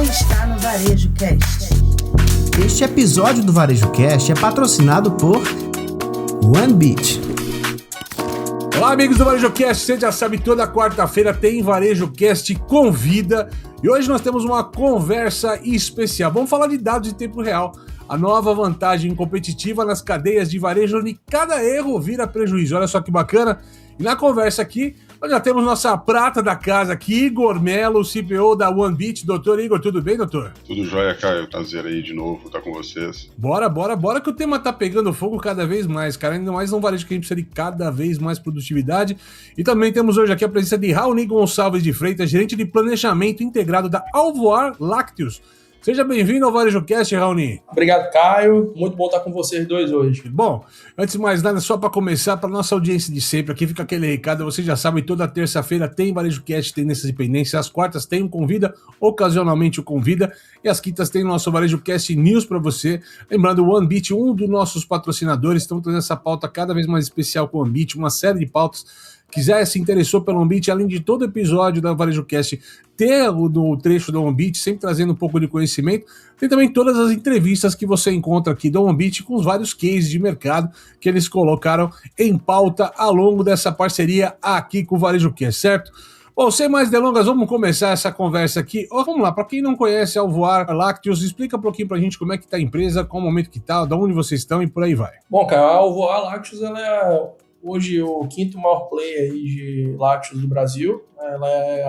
está no Varejo Cast. Este episódio do Varejo Cast é patrocinado por OneBeat. Olá, amigos do Varejo Cast, você já sabe, toda quarta-feira tem Varejo Cast Convida e hoje nós temos uma conversa especial. Vamos falar de dados em tempo real, a nova vantagem competitiva nas cadeias de varejo onde cada erro vira prejuízo. Olha só que bacana. E na conversa aqui, nós já temos nossa prata da casa aqui, Igor Melo, CPO da OneBeat. Doutor Igor, tudo bem, doutor? Tudo jóia, Caio. Prazer aí de novo estar com vocês. Bora que o tema tá pegando fogo cada vez mais, cara. Ainda mais num varejo que a gente precisa de cada vez mais produtividade. E também temos hoje aqui a presença de Raoni Gonçalves de Freitas, gerente de planejamento integrado da Alvoar Lácteos. Seja bem-vindo ao Varejo Cast, Raoni. Obrigado, Caio. Muito bom estar com vocês dois hoje. Bom, antes de mais nada, só para começar, para nossa audiência de sempre, aqui fica aquele recado, vocês já sabem, toda terça-feira tem Varejo Cast, tem Tendências e Pendências, às quartas tem um Convida, ocasionalmente o Convida, e às quintas tem o nosso Varejo Cast News para você. Lembrando, o OneBeat, um dos nossos patrocinadores, estamos trazendo essa pauta cada vez mais especial com o OneBeat, uma série de pautas. Quiser, se interessou pelo OneBeat, além de todo episódio da Varejo Cast ter o trecho do OneBeat, sempre trazendo um pouco de conhecimento, tem também todas as entrevistas que você encontra aqui do OneBeat com os vários cases de mercado que eles colocaram em pauta ao longo dessa parceria aqui com o Varejo Cast, certo? Bom, sem mais delongas, vamos começar essa conversa aqui. Vamos lá, para quem não conhece a Alvoar Lácteos, explica um pouquinho pra gente como é que tá a empresa, qual o momento que tá, de onde vocês estão e por aí vai. Bom, cara, a Alvoar Lácteos, ela é hoje o quinto maior player aí de lácteos do Brasil. Ela é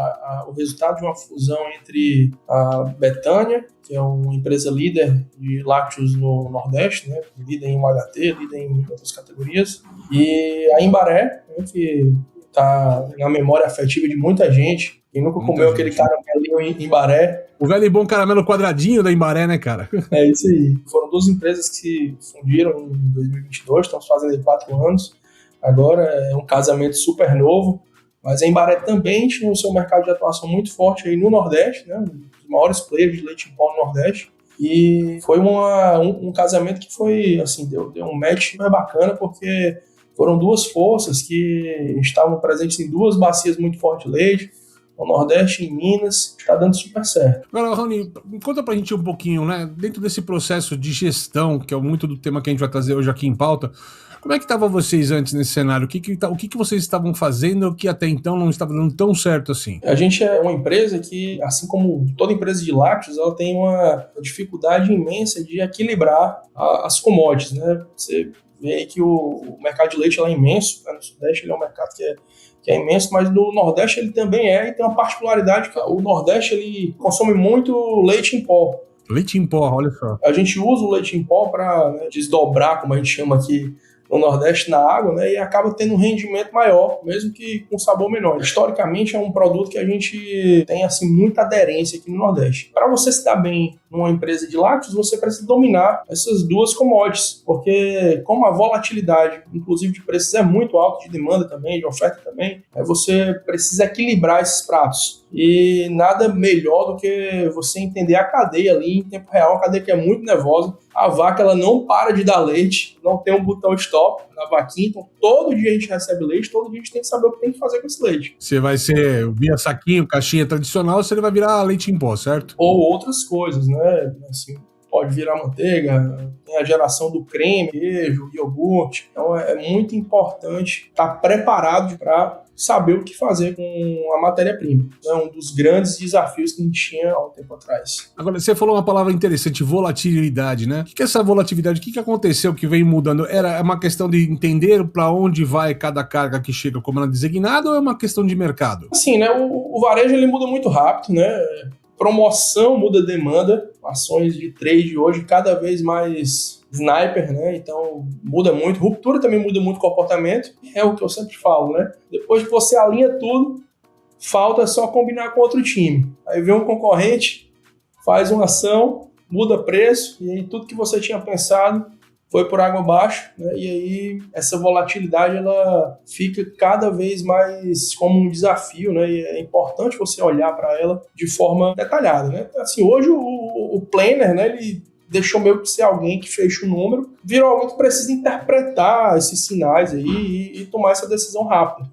o resultado de uma fusão entre a Betânia, que é uma empresa líder de lácteos no Nordeste, né, líder em UHT, líder em outras categorias, e a Embaré, né, que está na memória afetiva de muita gente. Quem nunca comeu aquele caramelinho em Embaré? O velho e bom caramelo quadradinho da Embaré, né, cara? É isso aí. Foram duas empresas que se fundiram em 2022, estamos fazendo aí 4 anos. Agora é um casamento super novo, mas a Embaré também tinha o seu mercado de atuação muito forte aí no Nordeste, né, um dos maiores players de leite em pó no Nordeste, e foi um casamento que foi, assim, deu um match super bacana, porque foram duas forças que estavam presentes em duas bacias muito fortes de leite, no Nordeste e em Minas, está dando super certo. Agora, Raoni, conta pra gente um pouquinho, né, dentro desse processo de gestão, que é muito do tema que a gente vai trazer hoje aqui em pauta, como é que estavam vocês antes nesse cenário? O que vocês estavam fazendo que até então não estava dando tão certo assim? A gente é uma empresa que, assim como toda empresa de lácteos, ela tem uma dificuldade imensa de equilibrar as commodities, né? Você vê que o mercado de leite é imenso, né? No Sudeste ele é um mercado que é imenso, mas no Nordeste ele também é, e tem uma particularidade que o Nordeste ele consome muito leite em pó. Leite em pó, olha só. A gente usa o leite em pó para, né, desdobrar, como a gente chama aqui no Nordeste, na água, né, e acaba tendo um rendimento maior, mesmo que com sabor menor. Historicamente, é um produto que a gente tem assim, muita aderência aqui no Nordeste. Para você se dar bem numa empresa de lácteos, você precisa dominar essas duas commodities, porque como a volatilidade, inclusive de preços, é muito alta, de demanda também, de oferta também, você precisa equilibrar esses pratos. E nada melhor do que você entender a cadeia ali em tempo real, uma cadeia que é muito nervosa. A vaca, ela não para de dar leite, não tem um botão stop na vaquinha, então todo dia a gente recebe leite, todo dia a gente tem que saber o que tem que fazer com esse leite. Você vai ser via saquinho, caixinha tradicional, ou você vai virar leite em pó, certo? Ou outras coisas, né? Assim, pode virar manteiga, tem a geração do creme, queijo, iogurte. Então é muito importante estar preparado para saber o que fazer com a matéria-prima. É um dos grandes desafios que a gente tinha há um tempo atrás. Agora, você falou uma palavra interessante, volatilidade, né? O que é essa volatilidade? O que aconteceu que vem mudando? Era uma questão de entender para onde vai cada carga que chega como ela é designada ou é uma questão de mercado? Assim, né? O varejo ele muda muito rápido, né? Promoção muda demanda, ações de trade hoje cada vez mais sniper, né? Então muda muito, ruptura também muda muito o comportamento, é o que eu sempre falo, né? Depois que você alinha tudo, falta só combinar com outro time. Aí vem um concorrente, faz uma ação, muda preço, e aí tudo que você tinha pensado foi por água abaixo, né? E aí essa volatilidade ela fica cada vez mais como um desafio, né? E é importante você olhar para ela de forma detalhada, né? Assim, hoje o planner, né, ele deixou meio que ser alguém que fecha o número, virou alguém que precisa interpretar esses sinais aí e tomar essa decisão rápida.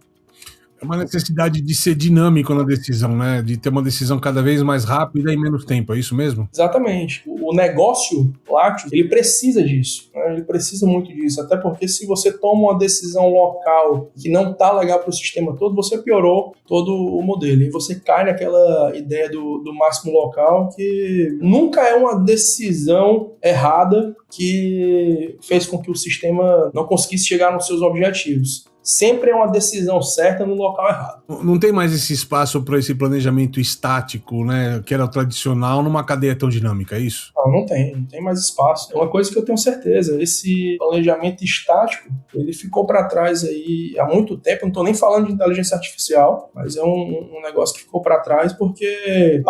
Uma necessidade de ser dinâmico na decisão, né? De ter uma decisão cada vez mais rápida e menos tempo, é isso mesmo? Exatamente. O negócio lácteo, ele precisa disso, né? Ele precisa muito disso, até porque se você toma uma decisão local que não está legal para o sistema todo, você piorou todo o modelo. E você cai naquela ideia do máximo local, que nunca é uma decisão errada que fez com que o sistema não conseguisse chegar nos seus objetivos. Sempre é uma decisão certa no local errado. Não tem mais esse espaço para esse planejamento estático, né? Que era o tradicional numa cadeia tão dinâmica, é isso? Não tem mais espaço. É uma coisa que eu tenho certeza. Esse planejamento estático, ele ficou para trás aí há muito tempo. Não estou nem falando de inteligência artificial, mas é um negócio que ficou para trás porque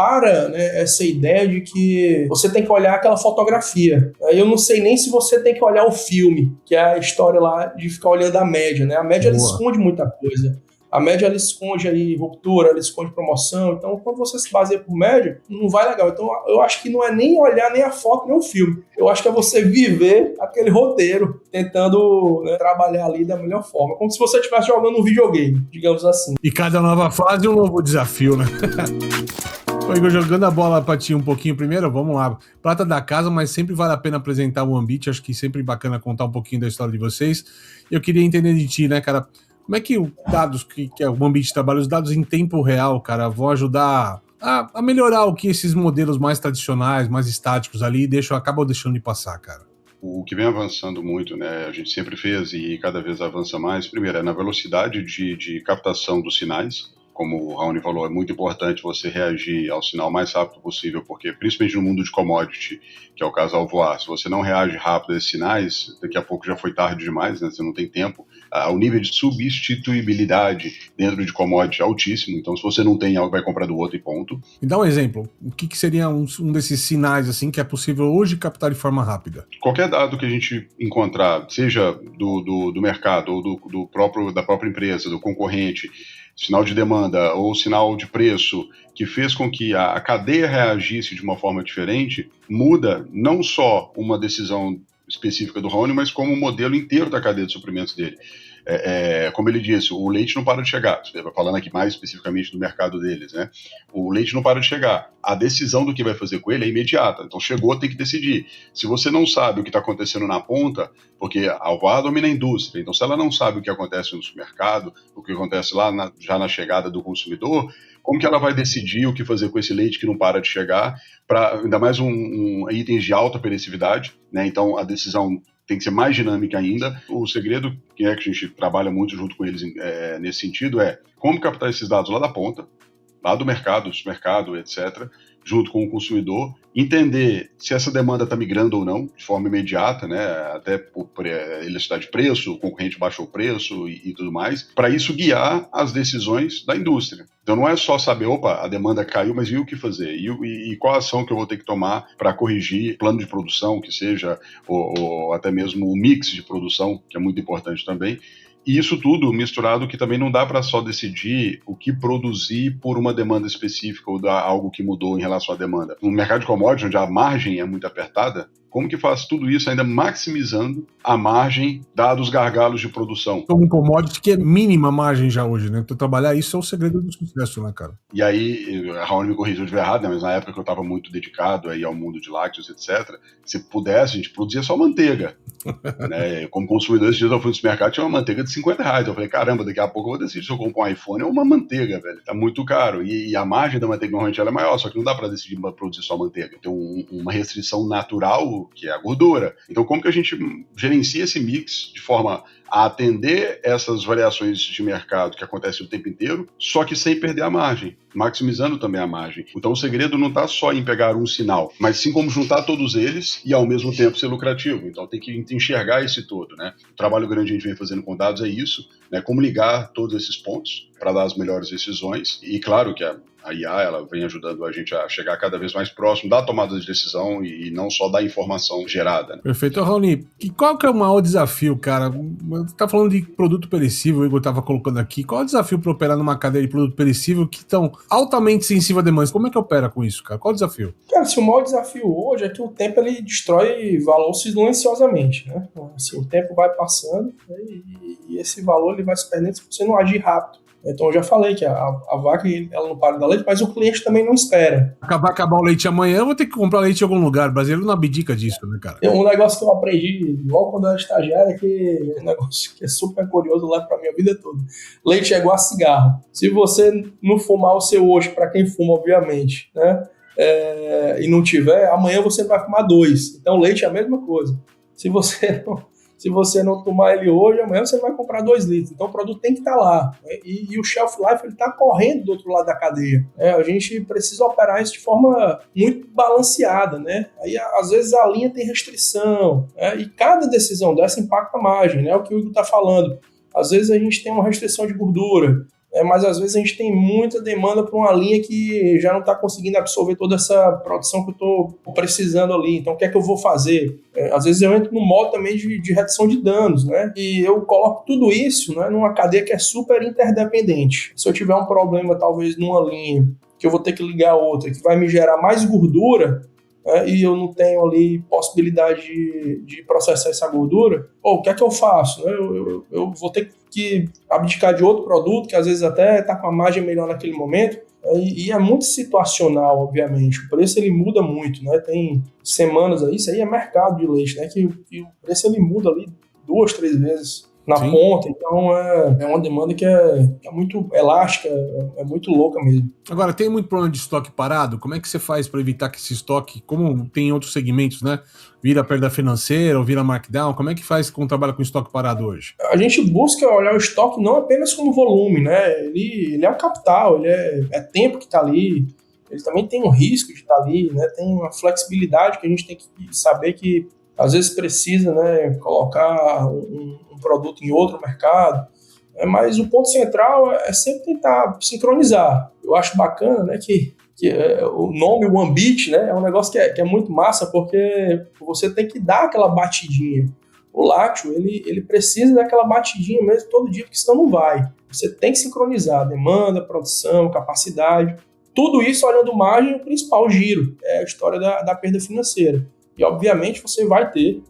né, essa ideia de que você tem que olhar aquela fotografia. Eu não sei nem se você tem que olhar o filme, que é a história lá de ficar olhando a média, né? A média ela esconde muita coisa. A média ela esconde aí ruptura, ela esconde promoção. Então, quando você se baseia por média, não vai legal. Então, eu acho que não é nem olhar nem a foto, nem o filme. Eu acho que é você viver aquele roteiro, tentando, né, trabalhar ali da melhor forma. Como se você estivesse jogando um videogame, digamos assim. E cada nova fase é um novo desafio, né? Ô, Igor, jogando a bola pra ti um pouquinho primeiro, vamos lá. Prata da casa, mas sempre vale a pena apresentar o Ambit. Acho que sempre bacana contar um pouquinho da história de vocês. Eu queria entender de ti, né, cara? Como é que os dados que o Ambit trabalha, os dados em tempo real, cara, vão ajudar a melhorar o que esses modelos mais tradicionais, mais estáticos ali, acabam deixando de passar, cara? O que vem avançando muito, né, a gente sempre fez e cada vez avança mais, primeiro, é na velocidade de captação dos sinais. Como o Raoni falou, é muito importante você reagir ao sinal o mais rápido possível, porque principalmente no mundo de commodity, que é o caso Alvoar, se você não reage rápido a esses sinais, daqui a pouco já foi tarde demais, né? Você não tem tempo. O nível de substituibilidade dentro de commodity é altíssimo, então se você não tem algo, vai comprar do outro e ponto. Me dá um exemplo, o que seria um desses sinais assim que é possível hoje captar de forma rápida? Qualquer dado que a gente encontrar, seja do mercado ou da própria empresa, do concorrente, sinal de demanda ou sinal de preço que fez com que a cadeia reagisse de uma forma diferente, muda não só uma decisão específica do Raoni, mas como o modelo inteiro da cadeia de suprimentos dele. Como ele disse, o leite não para de chegar, falando aqui mais especificamente do mercado deles, né? O leite não para de chegar. A decisão do que vai fazer com ele é imediata, então chegou, tem que decidir. Se você não sabe o que está acontecendo na ponta, porque a Alvoar domina a indústria, então se ela não sabe o que acontece no supermercado, o que acontece lá já na chegada do consumidor, como que ela vai decidir o que fazer com esse leite que não para de chegar, para ainda mais itens de alta perecividade, né? Então a decisão tem que ser mais dinâmica ainda. O segredo, que a gente trabalha muito junto com eles nesse sentido, é como captar esses dados lá da ponta, lá do mercado, do supermercado, etc., junto com o consumidor, entender se essa demanda está migrando ou não, de forma imediata, né, até por elasticidade de preço, o concorrente baixou o preço e tudo mais, para isso guiar as decisões da indústria. Então não é só saber, a demanda caiu, mas e o que fazer? E qual a ação que eu vou ter que tomar para corrigir plano de produção, que seja, ou até mesmo o mix de produção, que é muito importante também. E isso tudo misturado, que também não dá para só decidir o que produzir por uma demanda específica ou dar algo que mudou em relação à demanda. No mercado de commodities, onde a margem é muito apertada, como que faz tudo isso ainda maximizando a margem, dados os gargalos de produção? Um commodity que é mínima margem já hoje, né? Então trabalhar isso é o segredo do sucesso, né, cara? E aí, a Raoni me corrigiu de estiver errado, né? Mas na época que eu estava muito dedicado aí ao mundo de lácteos, etc., se pudesse, a gente produzia só manteiga. Né? Como consumidor, esses dias eu fui no supermercado, tinha uma manteiga de R$50. Eu falei, caramba, daqui a pouco eu vou decidir se eu compro um iPhone ou uma manteiga, velho. Tá muito caro. E a margem da manteiga normalmente ela é maior, só que não dá para decidir produzir só manteiga. Tem uma restrição natural, que é a gordura. Então, como que a gente gerencia esse mix de forma a atender essas variações de mercado que acontecem o tempo inteiro, só que sem perder a margem, maximizando também a margem. Então, o segredo não está só em pegar um sinal, mas sim como juntar todos eles e, ao mesmo tempo, ser lucrativo. Então, tem que enxergar esse todo, né? O trabalho grande que a gente vem fazendo com dados é isso, né? Como ligar todos esses pontos para dar as melhores decisões. E, claro, que a IA ela vem ajudando a gente a chegar cada vez mais próximo da tomada de decisão e não só da informação gerada. Né? Perfeito. Raoni, qual que é o maior desafio, cara? Você tá falando de produto perecível, o Igor estava colocando aqui. Qual é o desafio para operar numa cadeia de produto perecível que estão altamente sensível a demanda? Como é que opera com isso, cara? Qual é o desafio? Cara, o maior desafio hoje é que o tempo ele destrói valor silenciosamente, né? Assim, o tempo vai passando, né, e esse valor ele vai se perdendo se você não agir rápido. Então eu já falei que a vaca ela não para de dar leite, mas o cliente também não espera. Acabar o leite amanhã, eu vou ter que comprar leite em algum lugar. O brasileiro não abdica disso, né, cara? Tem um negócio que eu aprendi logo quando eu era estagiário, que é um negócio que é super curioso, lá pra minha vida toda. Leite é igual a cigarro. Se você não fumar o seu hoje, para quem fuma, obviamente, né? E não tiver, amanhã você vai fumar 2. Então leite é a mesma coisa. Se você não tomar ele hoje, amanhã você vai comprar 2 litros. Então o produto tem que estar lá, né? E o shelf life está correndo do outro lado da cadeia. A gente precisa operar isso de forma muito balanceada, né? Aí às vezes a linha tem restrição, né? E cada decisão dessa impacta a margem, né? É o que o Igor está falando. Às vezes a gente tem uma restrição de gordura, mas às vezes a gente tem muita demanda para uma linha que já não está conseguindo absorver toda essa produção que eu estou precisando ali. Então, o que é que eu vou fazer? Às vezes eu entro no modo também de redução de danos, né? E eu coloco tudo isso, né, numa cadeia que é super interdependente. Se eu tiver um problema, talvez, numa linha, que eu vou ter que ligar a outra, que vai me gerar mais gordura, e eu não tenho ali possibilidade de processar essa gordura, o que é que eu faço? Eu vou ter que abdicar de outro produto, que às vezes até está com a margem melhor naquele momento, e é muito situacional, obviamente. O preço ele muda muito, né? Tem semanas aí, isso aí é mercado de leite, né? Que o preço ele muda ali 2, 3 vezes na Sim. ponta, então é uma demanda que é muito elástica, é muito louca mesmo. Agora, tem muito problema de estoque parado? Como é que você faz para evitar que esse estoque, como tem em outros segmentos, né, vira perda financeira ou vira markdown? Como é que faz quando trabalha com estoque parado hoje? A gente busca olhar o estoque não apenas como volume, né? Ele é um capital, ele é tempo que está ali, ele também tem um risco de estar ali, né? Tem uma flexibilidade que a gente tem que saber que às vezes precisa, né, colocar um produto em outro mercado, mas o ponto central é sempre tentar sincronizar. Eu acho bacana, né, que o nome One Beat, né, é um negócio que é muito massa, porque você tem que dar aquela batidinha. O lácteo, ele precisa daquela batidinha mesmo todo dia, porque senão não vai. Você tem que sincronizar demanda, produção, capacidade, tudo isso olhando margem e o principal giro, é a história da perda financeira. E, obviamente, você vai ter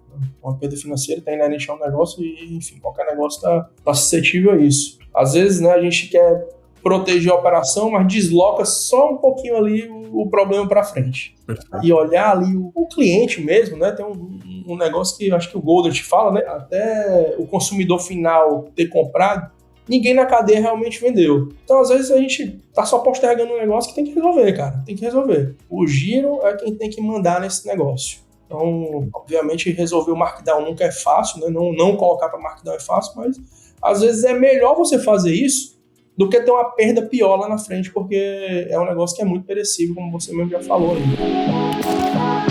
uma perda financeira, está inerente a um negócio e, enfim, qualquer negócio está suscetível a isso. Às vezes, né, a gente quer proteger a operação, mas desloca só um pouquinho ali o problema para frente. E olhar ali o cliente mesmo, né? Tem um negócio que acho que o Goldert fala, né? Até o consumidor final ter comprado, ninguém na cadeia realmente vendeu. Então, às vezes, a gente tá só postergando um negócio que tem que resolver, cara. Tem que resolver. O giro é quem tem que mandar nesse negócio. Então, obviamente, resolver o markdown nunca é fácil, né? Não colocar para markdown é fácil, mas às vezes é melhor você fazer isso do que ter uma perda pior lá na frente, porque é um negócio que é muito perecível, como você mesmo já falou aí.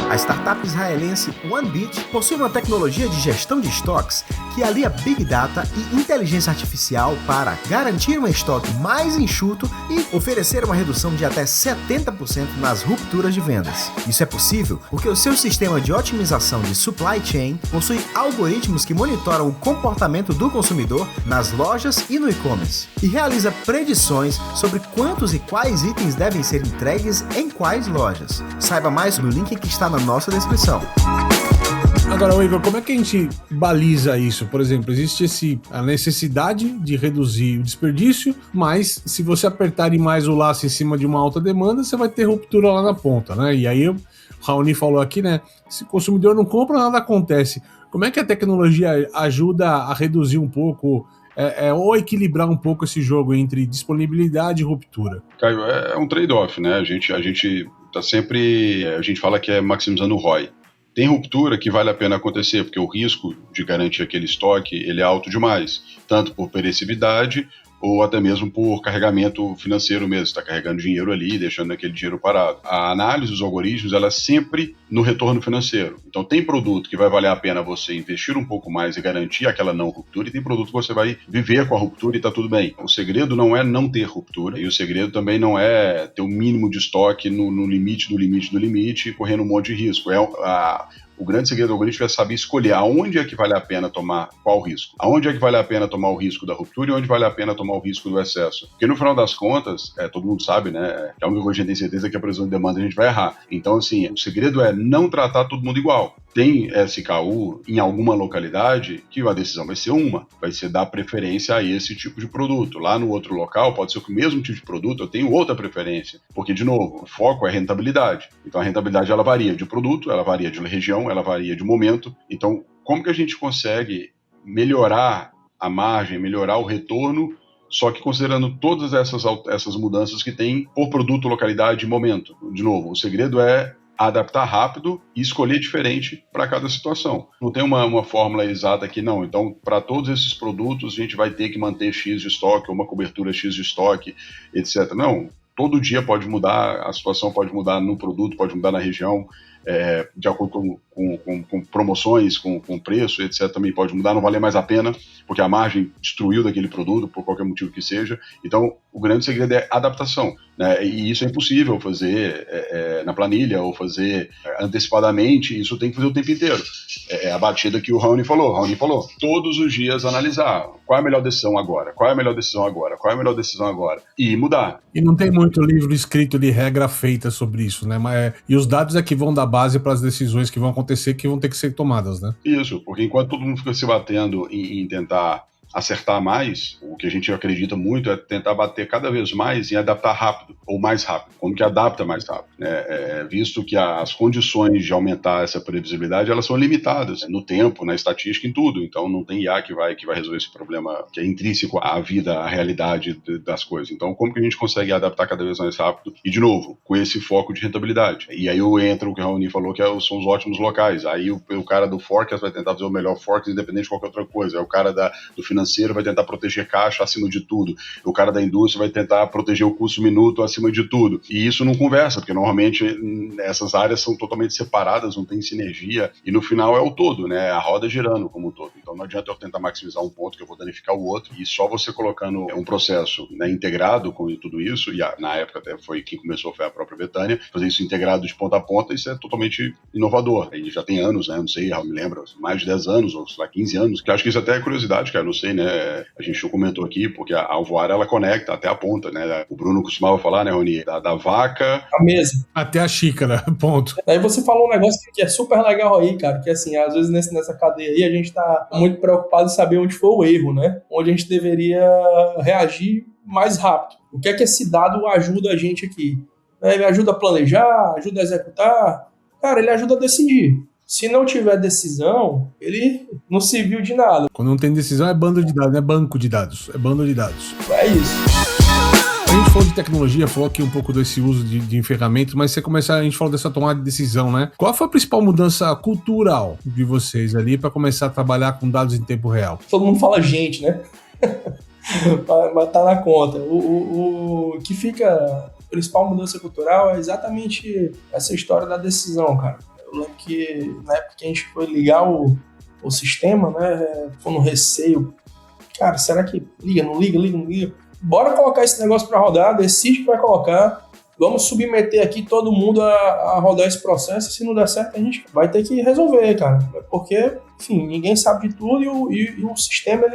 A startup israelense OneBeat possui uma tecnologia de gestão de estoques que alia Big Data e inteligência artificial para garantir um estoque mais enxuto e oferecer uma redução de até 70% nas rupturas de vendas. Isso é possível porque o seu sistema de otimização de supply chain possui algoritmos que monitoram o comportamento do consumidor nas lojas e no e-commerce e realiza predições sobre quantos e quais itens devem ser entregues em quais lojas. Saiba mais no link que está na nossa descrição. Agora, Igor, como é que a gente baliza isso? Por exemplo, existe a necessidade de reduzir o desperdício, mas se você apertar mais o laço em cima de uma alta demanda, você vai ter ruptura lá na ponta, né? E aí o Raoni falou aqui, né? Se o consumidor não compra, nada acontece. Como é que a tecnologia ajuda a reduzir um pouco, ou equilibrar um pouco esse jogo entre disponibilidade e ruptura? Caio, é um trade-off, né? A gente tá sempre, a gente fala que é maximizando o ROI. Tem ruptura que vale a pena acontecer, porque o risco de garantir aquele estoque ele é alto demais, tanto por perecividade ou até mesmo por carregamento financeiro mesmo, está carregando dinheiro ali, deixando aquele dinheiro parado. A análise dos algoritmos, ela é sempre no retorno financeiro. Então tem produto que vai valer a pena você investir um pouco mais e garantir aquela não ruptura, e tem produto que você vai viver com a ruptura e está tudo bem. O segredo não é não ter ruptura, e o segredo também não é ter o mínimo de estoque no limite do limite do limite, correndo um monte de risco. O grande segredo do algoritmo é saber escolher aonde é que vale a pena tomar qual risco. Aonde é que vale a pena tomar o risco da ruptura e onde vale a pena tomar o risco do excesso. Porque no final das contas, todo mundo sabe, né? Que a única coisa que a gente tem certeza é que a previsão de demanda a gente vai errar. Então, assim, o segredo é não tratar todo mundo igual. tem SKU em alguma localidade, que a decisão vai ser dar preferência a esse tipo de produto. Lá no outro local, pode ser que o mesmo tipo de produto eu tenho outra preferência, porque, de novo, o foco é rentabilidade. Então, a rentabilidade, ela varia de produto, ela varia de região, ela varia de momento. Então, como que a gente consegue melhorar a margem, melhorar o retorno, só que considerando todas essas mudanças que tem por produto, localidade e momento? De novo, o segredo é adaptar rápido e escolher diferente para cada situação. Não tem uma fórmula exata aqui, não. Então, para todos esses produtos, a gente vai ter que manter X de estoque, ou uma cobertura X de estoque, etc. Não, todo dia pode mudar, a situação pode mudar no produto, pode mudar na região, de acordo com promoções, com preço, etc. Também pode mudar, não valer mais a pena, porque a margem destruiu daquele produto, por qualquer motivo que seja. Então, o grande segredo é adaptação, né? E isso é impossível fazer na planilha ou fazer antecipadamente, isso tem que fazer o tempo inteiro. É a batida que o Raoni falou. Todos os dias analisar qual é a melhor decisão agora, qual é a melhor decisão agora, qual é a melhor decisão agora, e mudar. E não tem muito livro escrito de regra feita sobre isso, né? E os dados é que vão dar base para as decisões que vão acontecer, que vão ter que ser tomadas, né? Isso, porque enquanto todo mundo fica se batendo em tentar acertar mais, o que a gente acredita muito é tentar bater cada vez mais em adaptar rápido, ou mais rápido. Como que adapta mais rápido, né? Visto que as condições de aumentar essa previsibilidade, elas são limitadas, no tempo, na estatística, em tudo. Então não tem IA que vai resolver esse problema que é intrínseco à vida, à realidade das coisas. Então como que a gente consegue adaptar cada vez mais rápido? E, de novo, com esse foco de rentabilidade. E aí entra o que o Raoni falou, que são os ótimos locais. Aí o cara do forecast vai tentar fazer o melhor forecast, independente de qualquer outra coisa. Aí o cara do financeiro vai tentar proteger caixa acima de tudo. O cara da indústria vai tentar proteger o custo minuto acima de tudo. E isso não conversa, porque normalmente essas áreas são totalmente separadas, não tem sinergia, e no final é o todo, né? A roda girando como um todo. Então não adianta eu tentar maximizar um ponto que eu vou danificar o outro, e só você colocando um processo, né, integrado com tudo isso, e na época até foi quem começou, foi a própria Betânia, fazer isso integrado de ponta a ponta, isso é totalmente inovador. Aí já tem anos, né? Não sei, eu me lembro, mais de 10 anos, ou sei lá, 15 anos, que acho que isso até é curiosidade, cara, não sei, né? A gente não comentou aqui, porque a alvoara, ela conecta até a ponta, né? O Bruno costumava falar, né, Rony? Da vaca... A mesa. Até a xícara, ponto. Aí você falou um negócio que é super legal aí, cara, que assim, às vezes nessa cadeia aí a gente tá muito preocupado em saber onde foi o erro, né? Onde a gente deveria reagir mais rápido. O que é que esse dado ajuda a gente aqui? Ele ajuda a planejar, ajuda a executar? Cara, ele ajuda a decidir. Se não tiver decisão, ele não serviu de nada. Quando não tem decisão é bando de dados, não é banco de dados, é bando de dados. É isso. A gente falou de tecnologia, falou aqui um pouco desse uso de ferramentas, mas a gente falou dessa tomada de decisão, né? Qual foi a principal mudança cultural de vocês ali para começar a trabalhar com dados em tempo real? Todo mundo fala gente, né? Mas tá na conta. O que fica, a principal mudança cultural é exatamente essa história da decisão, cara. Eu lembro que na época que a gente foi ligar o sistema, né, foi no receio. Cara, será que liga, não liga? Bora colocar esse negócio para rodar, decide que vai colocar. Vamos submeter aqui todo mundo a rodar esse processo. Se não der certo, a gente vai ter que resolver, cara. Porque, enfim, ninguém sabe de tudo e o sistema,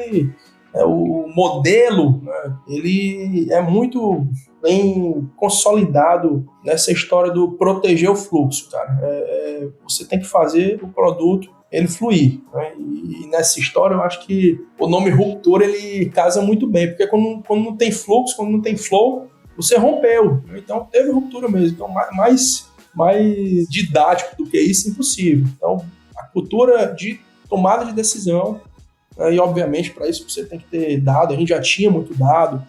o modelo, né, ele é muito bem consolidado nessa história do proteger o fluxo, cara. Você tem que fazer o produto ele fluir, né? E nessa história eu acho que o nome ruptura ele casa muito bem, porque quando não tem fluxo, quando não tem flow, você rompeu, né? Então teve ruptura mesmo. Então mais didático do que isso, impossível. Então a cultura de tomada de decisão, e obviamente para isso você tem que ter dado. A gente já tinha muito dado,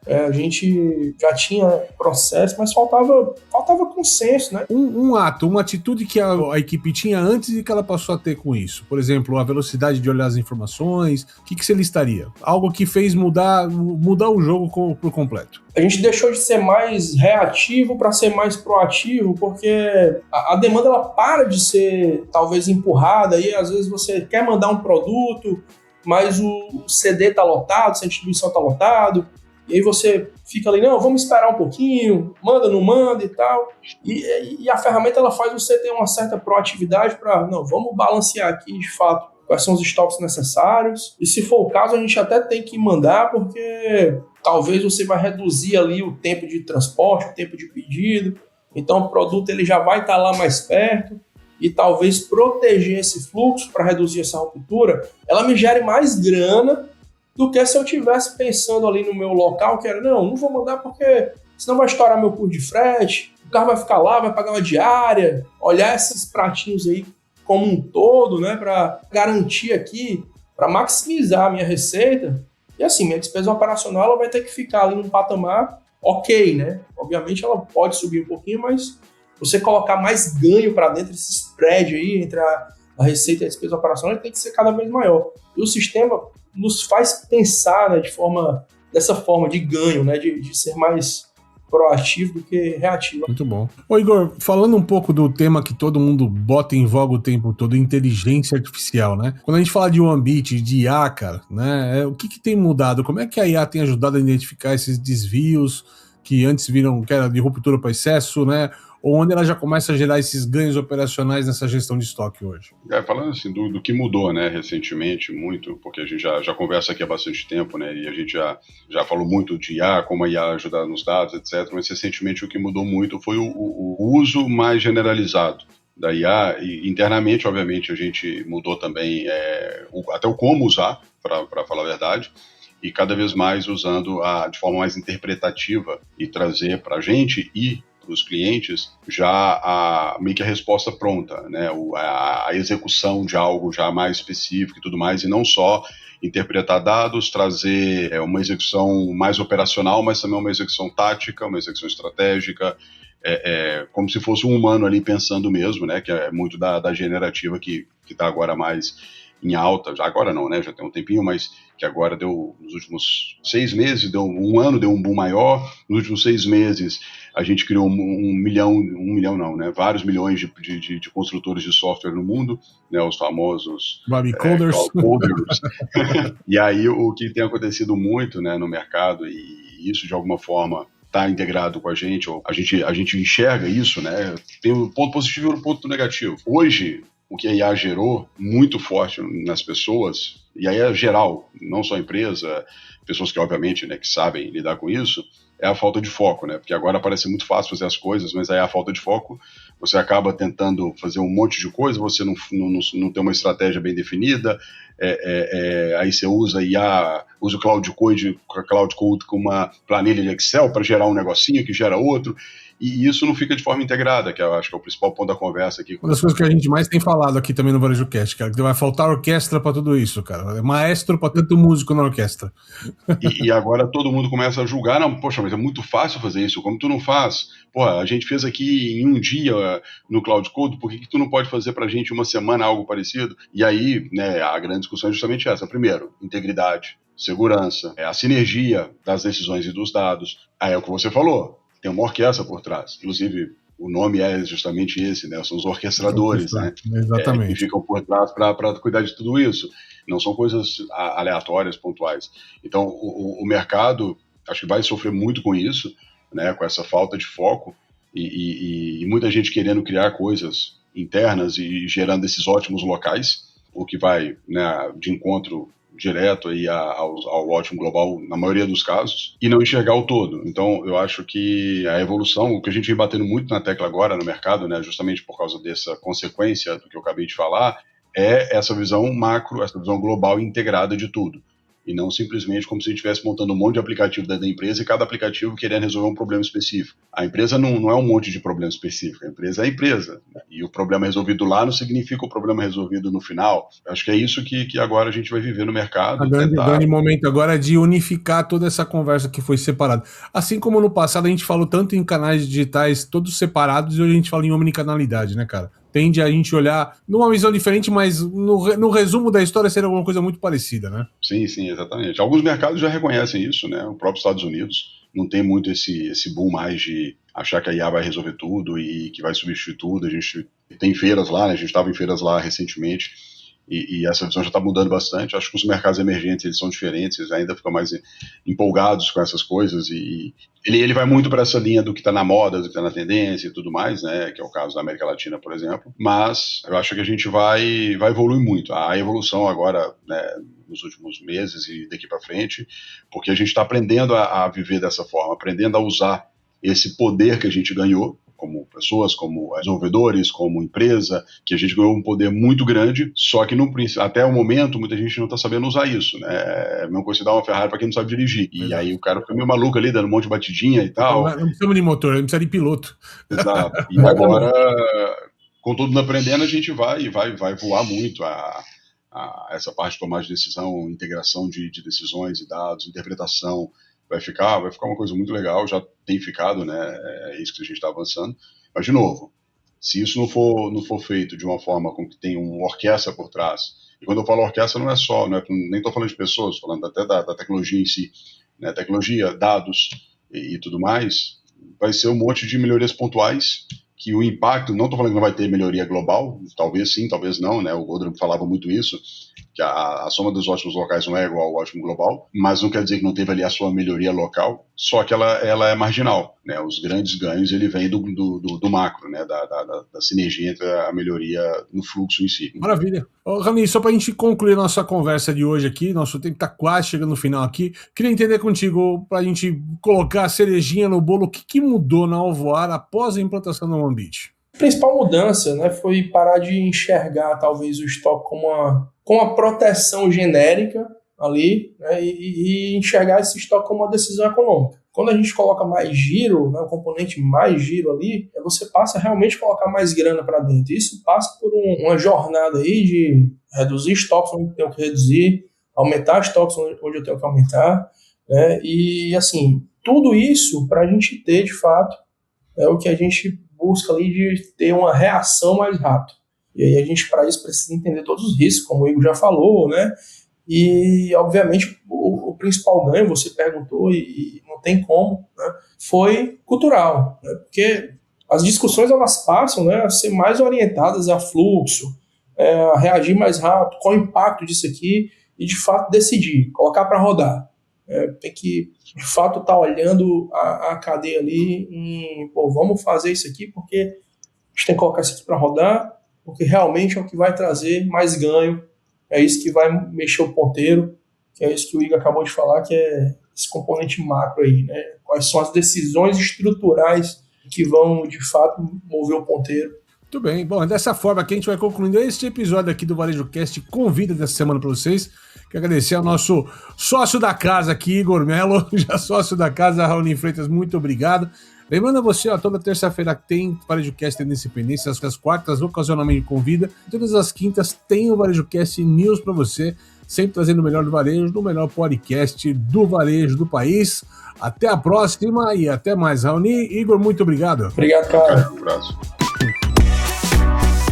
a gente já tinha processo, mas faltava consenso, né? Uma atitude que a equipe tinha antes e que ela passou a ter com isso. Por exemplo, a velocidade de olhar as informações. O que você listaria? Algo que fez mudar o jogo por completo. A gente deixou de ser mais reativo para ser mais proativo, porque a demanda ela para de ser talvez empurrada, e às vezes você quer mandar um produto, mas o CD está lotado, a distribuição está lotado, e aí você fica ali, não, vamos esperar um pouquinho, manda, não manda e tal. E a ferramenta ela faz você ter uma certa proatividade para, não, vamos balancear aqui de fato quais são os estoques necessários. E se for o caso, a gente até tem que mandar, porque talvez você vai reduzir ali o tempo de transporte, o tempo de pedido. Então o produto ele já vai estar lá mais perto. e talvez proteger esse fluxo para reduzir essa ruptura, ela me gere mais grana do que se eu estivesse pensando ali no meu local, que era, não vou mandar porque senão vai estourar meu custo de frete, o carro vai ficar lá, vai pagar uma diária, olhar esses pratinhos aí como um todo, né, para garantir aqui, para maximizar a minha receita. E assim, minha despesa operacional ela vai ter que ficar ali num patamar ok, né? Obviamente ela pode subir um pouquinho, mas você colocar mais ganho para dentro, esse spread aí entre a receita e a despesa operacional, ele tem que ser cada vez maior. E o sistema nos faz pensar, né, dessa forma de ganho, né, de ser mais proativo do que reativo. Muito bom. Ô Igor, falando um pouco do tema que todo mundo bota em voga o tempo todo, inteligência artificial, né? Quando a gente fala de OneBit, de IA, cara, né? O que tem mudado? Como é que a IA tem ajudado a identificar esses desvios que antes viram que era de ruptura para excesso, né? Ou onde ela já começa a gerar esses ganhos operacionais nessa gestão de estoque hoje? Falando assim do que mudou, né, recentemente, muito, porque a gente já conversa aqui há bastante tempo, né, e a gente já falou muito de IA, como a IA ajuda nos dados, etc., mas recentemente o que mudou muito foi o uso mais generalizado da IA, e internamente, obviamente, a gente mudou também até o como usar, para falar a verdade, e cada vez mais usando de forma mais interpretativa e trazer para a gente e os clientes já meio que a resposta pronta, né? A execução de algo já mais específico e tudo mais, e não só interpretar dados, trazer uma execução mais operacional, mas também uma execução tática, uma execução estratégica, como se fosse um humano ali pensando mesmo, né? Que é muito da generativa que está agora mais em alta, já agora não, né? Já tem um tempinho, mas que agora nos últimos 6 meses, deu um ano, deu um boom maior. Nos últimos 6 meses, a gente criou um milhão não, né? Vários milhões de construtores de software no mundo, né? Os famosos Bobby Coders. Coders. E aí, o que tem acontecido muito, né, no mercado, e isso de alguma forma está integrado com a gente, ou a gente enxerga isso, né? Tem um ponto positivo e um ponto negativo. Hoje, o que a IA gerou muito forte nas pessoas, e aí é geral, não só a empresa, pessoas que obviamente, né, que sabem lidar com isso, é a falta de foco, né? Porque agora parece muito fácil fazer as coisas, mas aí a falta de foco, você acaba tentando fazer um monte de coisa, você não tem uma estratégia bem definida, aí você usa IA, usa o Cloud Code com uma planilha de Excel para gerar um negocinho que gera outro, e isso não fica de forma integrada, que eu acho que é o principal ponto da conversa aqui. Uma das coisas que a gente mais tem falado aqui também no Varejo Cast, cara, que vai faltar orquestra para tudo isso, cara. É maestro para tanto músico na orquestra. E agora todo mundo começa a julgar, não, poxa, mas é muito fácil fazer isso, como tu não faz? Porra, a gente fez aqui em um dia no Cloud Code, por que tu não pode fazer pra gente uma semana algo parecido? E aí, né, a grande discussão é justamente essa. Primeiro, integridade, segurança, a sinergia das decisões e dos dados. Aí é o que você falou, tem uma orquestra por trás. Inclusive, o nome é justamente esse, né? São os orquestradores, né? Exatamente. Que ficam por trás para cuidar de tudo isso. Não são coisas aleatórias, pontuais. Então, o mercado, acho que vai sofrer muito com isso, né? Com essa falta de foco e muita gente querendo criar coisas internas e gerando esses ótimos locais, o que vai, né, de encontro direto aí ao ótimo global na maioria dos casos, e não enxergar o todo. Então, eu acho que a evolução, o que a gente vem batendo muito na tecla agora no mercado, né, justamente por causa dessa consequência do que eu acabei de falar, é essa visão macro, essa visão global e integrada de tudo. E não simplesmente como se a gente estivesse montando um monte de aplicativo dentro da empresa e cada aplicativo querendo resolver um problema específico. A empresa não é um monte de problema específico, a empresa é a empresa. Né? E o problema resolvido lá não significa o problema resolvido no final. Acho que é isso que agora a gente vai viver no mercado. O grande momento agora é de unificar toda essa conversa que foi separada. Assim como no passado a gente falou tanto em canais digitais todos separados e hoje a gente fala em omnicanalidade, né, cara? Tende a gente olhar numa visão diferente, mas no resumo da história seria alguma coisa muito parecida, né? Sim, exatamente. Alguns mercados já reconhecem isso, né? O próprio Estados Unidos não tem muito esse boom mais de achar que a IA vai resolver tudo e que vai substituir tudo. A gente tem feiras lá, né? A gente estava em feiras lá recentemente e essa visão já está mudando bastante. Acho que os mercados emergentes eles são diferentes, eles ainda ficam mais empolgados com essas coisas e ele vai muito para essa linha do que está na moda, do que está na tendência e tudo mais, né? Que é o caso da América Latina, por exemplo. Mas eu acho que a gente vai evoluir muito. A evolução agora, né, nos últimos meses e daqui para frente, porque a gente está aprendendo a viver dessa forma, aprendendo a usar esse poder que a gente ganhou, como pessoas, como desenvolvedores, como empresa, que a gente ganhou um poder muito grande, só que até o momento muita gente não está sabendo usar isso, né? É a mesma coisa que dar uma Ferrari para quem não sabe dirigir. E aí o cara fica meio maluco ali, dando um monte de batidinha e tal. Não precisa de motor, não precisa de piloto. Exato. E agora, com todo mundo aprendendo, a gente vai voar muito a essa parte de tomar de decisão, integração de decisões e dados, interpretação. Vai ficar uma coisa muito legal, já tem ficado, né? É isso que a gente está avançando. Mas, de novo, se isso não for feito de uma forma com que tem uma orquestra por trás, e quando eu falo orquestra não é nem estou falando de pessoas, estou falando até da tecnologia em si, né? Tecnologia, dados e tudo mais, vai ser um monte de melhorias pontuais, que o impacto, não estou falando que não vai ter melhoria global, talvez sim, talvez não, né? O Godram falava muito isso, que a soma dos ótimos locais não é igual ao ótimo global, mas não quer dizer que não teve ali a sua melhoria local, só que ela é marginal, né? Os grandes ganhos, ele vem do macro, né? Da sinergia entre a melhoria no fluxo em si. Maravilha. Raoni, só para a gente concluir nossa conversa de hoje aqui, nosso tempo está quase chegando no final aqui, queria entender contigo, para a gente colocar a cerejinha no bolo, o que mudou na Alvoara após a implantação da OneBit? A principal mudança, né, foi parar de enxergar talvez o estoque como uma proteção genérica ali, né, e enxergar esse estoque como uma decisão econômica. Quando a gente coloca mais giro, né, o componente mais giro ali, você passa realmente a colocar mais grana para dentro. Isso passa por uma jornada aí de reduzir estoques onde eu tenho que reduzir, aumentar estoques onde eu tenho que aumentar, né, e assim, tudo isso para a gente ter de fato é o que a gente busca ali de ter uma reação mais rápida. E aí a gente, para isso, precisa entender todos os riscos, como o Igor já falou, né? E, obviamente, o principal ganho, você perguntou, e não tem como, né? Foi cultural, né? Porque as discussões, elas passam, né, a ser mais orientadas a fluxo, a reagir mais rápido, qual o impacto disso aqui, e, de fato, decidir, colocar para rodar. Tem que, de fato, estar olhando a cadeia ali vamos fazer isso aqui porque a gente tem que colocar isso aqui para rodar, porque realmente é o que vai trazer mais ganho, é isso que vai mexer o ponteiro, que é isso que o Igor acabou de falar, que é esse componente macro aí, né? Quais são as decisões estruturais que vão, de fato, mover o ponteiro. Muito bem. Bom, dessa forma que a gente vai concluindo este episódio aqui do Varejo Cast Convida dessa semana para vocês. Quero agradecer ao nosso sócio da casa aqui, Igor Melo, já sócio da casa, Raoni Freitas, muito obrigado. Lembrando a você, toda terça-feira tem Varejo Cast Independência, às quartas ocasionalmente convida, todas as quintas tem o Varejo Cast News para você, sempre trazendo o melhor do varejo, no melhor podcast do varejo do país. Até a próxima e até mais, Raoni. Igor, muito obrigado. Obrigado, cara. Um abraço.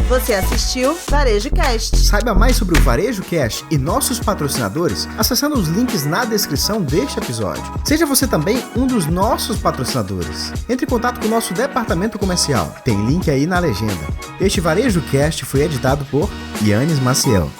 Você assistiu Varejo Cast. Saiba mais sobre o Varejo Cast e nossos patrocinadores acessando os links na descrição deste episódio. Seja você também um dos nossos patrocinadores. Entre em contato com o nosso departamento comercial. Tem link aí na legenda. Este Varejo Cast foi editado por Yannis Maciel.